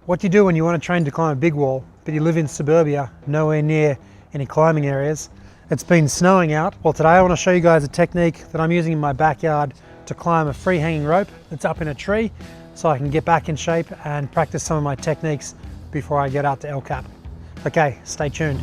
What do you do when you want to train to climb a big wall, but you live in suburbia, nowhere near any climbing areas? It's been snowing out. Well, today I want to show you guys a technique that I'm using in my backyard to climb a free hanging rope that's up in a tree so I can get back in shape and practice some of my techniques before I get out to El Cap. Okay, stay tuned.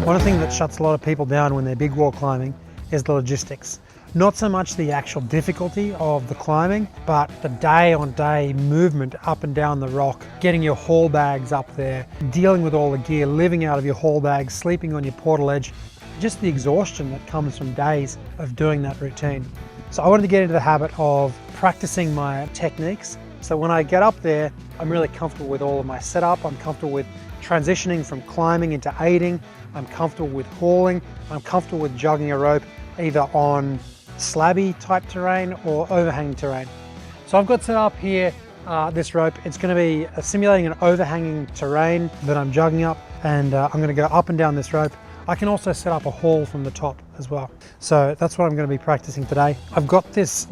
One thing that shuts a lot of people down when they're big wall climbing is the logistics. Not so much the actual difficulty of the climbing, but the day-on-day movement up and down the rock, getting your haul bags up there, dealing with all the gear, living out of your haul bags, sleeping on your portal edge, just the exhaustion that comes from days of doing that routine. So I wanted to get into the habit of practicing my techniques. So when I get up there, I'm really comfortable with all of my setup. I'm comfortable with transitioning from climbing into aiding. I'm comfortable with hauling. I'm comfortable with jogging a rope either on slabby type terrain or overhanging terrain. So I've got set up here this rope. It's going to be simulating an overhanging terrain that I'm jogging up, and I'm going to go up and down this rope. I can also set up a haul from the top as well. So that's what I'm going to be practicing today. I've got this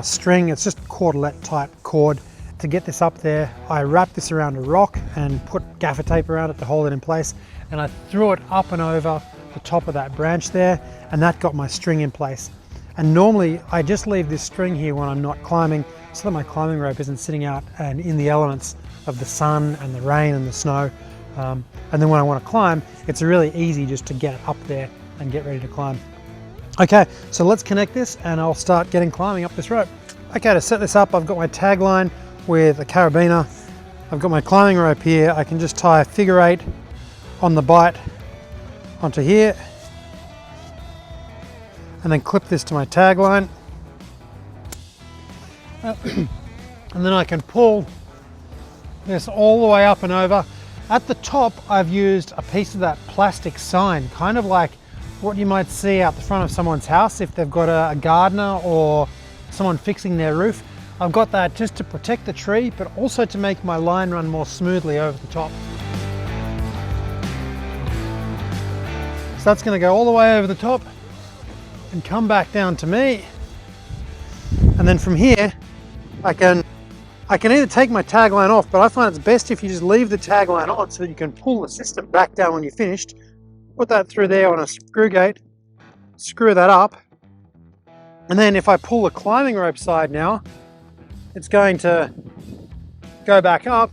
string. It's just cordelette type cord. To get this up there, I wrapped this around a rock and put gaffer tape around it to hold it in place, and I threw it up and over the top of that branch there, and that got my string in place. And normally I just leave this string here when I'm not climbing so that my climbing rope isn't sitting out and in the elements of the sun and the rain and the snow. And then when I want to climb, it's really easy just to get it up there and get ready to climb. Okay, so let's connect this and I'll start getting climbing up this rope. Okay, to set this up, I've got my tag line with a carabiner. I've got my climbing rope here. I can just tie a figure 8 on the bight onto here and then clip this to my tag line. And then I can pull this all the way up and over. At the top, I've used a piece of that plastic sign, kind of like what you might see out the front of someone's house if they've got a gardener or someone fixing their roof. I've got that just to protect the tree, but also to make my line run more smoothly over the top. So that's going to go all the way over the top and come back down to me. And then from here, I can either take my tag line off, but I find it's best if you just leave the tag line on so that you can pull the system back down when you're finished. Put that through there on a screw gate, screw that up. And then if I pull the climbing rope side now, it's going to go back up,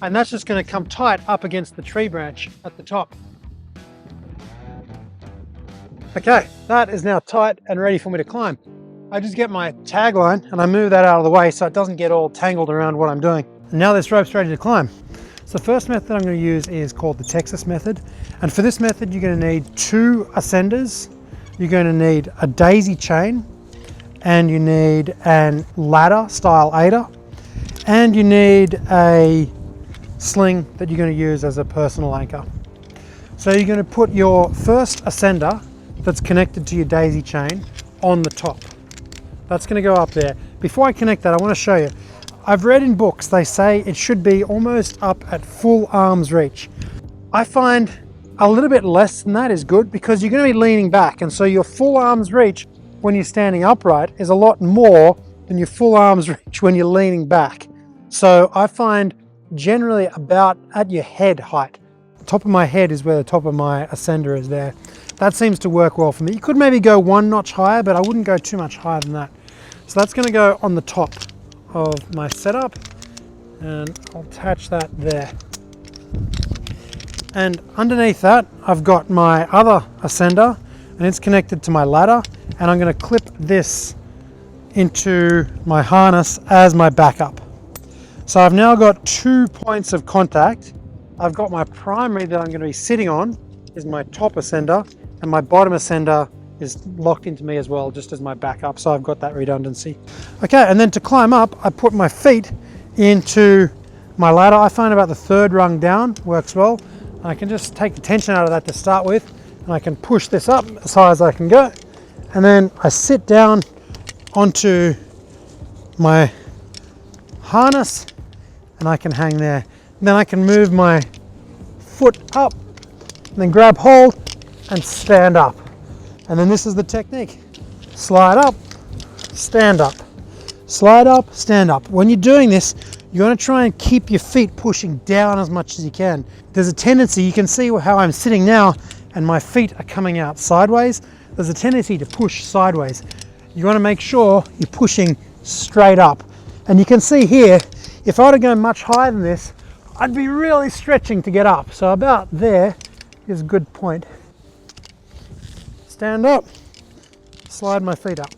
and that's just going to come tight up against the tree branch at the top. Okay, that is now tight and ready for me to climb. I just get my tag line and I move that out of the way so it doesn't get all tangled around what I'm doing. And now this rope's ready to climb. So the first method I'm going to use is called the Texas method. And for this method, you're going to need 2 ascenders. You're going to need a daisy chain, and you need a ladder style aider, and you need a sling that you're going to use as a personal anchor. So you're going to put your first ascender that's connected to your daisy chain on the top. That's going to go up there. Before I connect that, I want to show you. I've read in books, they say it should be almost up at full arm's reach. I find a little bit less than that is good because you're going to be leaning back, and so your full arm's reach when you're standing upright is a lot more than your full arm's reach when you're leaning back. So I find generally about at your head height. The top of my head is where the top of my ascender is there. That seems to work well for me. You could maybe go 1 notch higher, but I wouldn't go too much higher than that. So that's going to go on the top of my setup, and I'll attach that there. And underneath that, I've got my other ascender, and it's connected to my ladder, and I'm going to clip this into my harness as my backup. So I've now got 2 points of contact. I've got my primary that I'm going to be sitting on is my top ascender, and my bottom ascender is locked into me as well, just as my backup, so I've got that redundancy. Okay, and then to climb up, I put my feet into my ladder. I find about the 3rd rung down works well. I can just take the tension out of that to start with, and I can push this up as high as I can go, and then I sit down onto my harness and I can hang there. And then I can move my foot up and then grab hold and stand up. And then this is the technique. Slide up, stand up. Slide up, stand up. When you're doing this, you want to try and keep your feet pushing down as much as you can. There's a tendency, you can see how I'm sitting now and my feet are coming out sideways. There's a tendency to push sideways. You want to make sure you're pushing straight up. And you can see here, if I were to go much higher than this, I'd be really stretching to get up. So about there is a good point. Stand up, slide my feet up.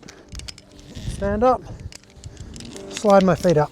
Stand up, slide my feet up.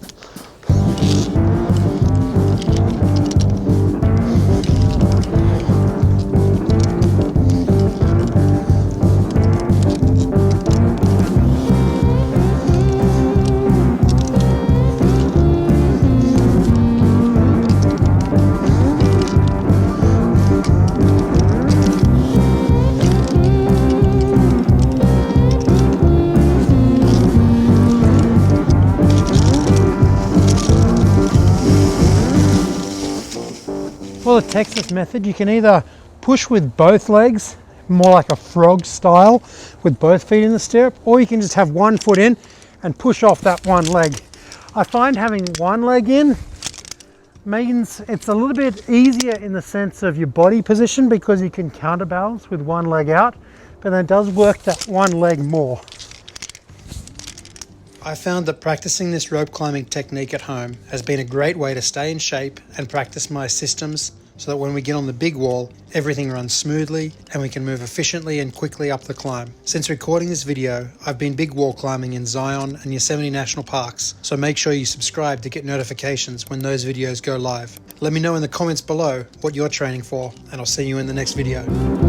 For the Texas method, you can either push with both legs, more like a frog style, with both feet in the stirrup, or you can just have one foot in and push off that one leg. I find having one leg in means it's a little bit easier in the sense of your body position because you can counterbalance with one leg out, but then it does work that one leg more. I found that practicing this rope climbing technique at home has been a great way to stay in shape and practice my systems so that when we get on the big wall, everything runs smoothly and we can move efficiently and quickly up the climb. Since recording this video, I've been big wall climbing in Zion and Yosemite National Parks, so make sure you subscribe to get notifications when those videos go live. Let me know in the comments below what you're training for, and I'll see you in the next video.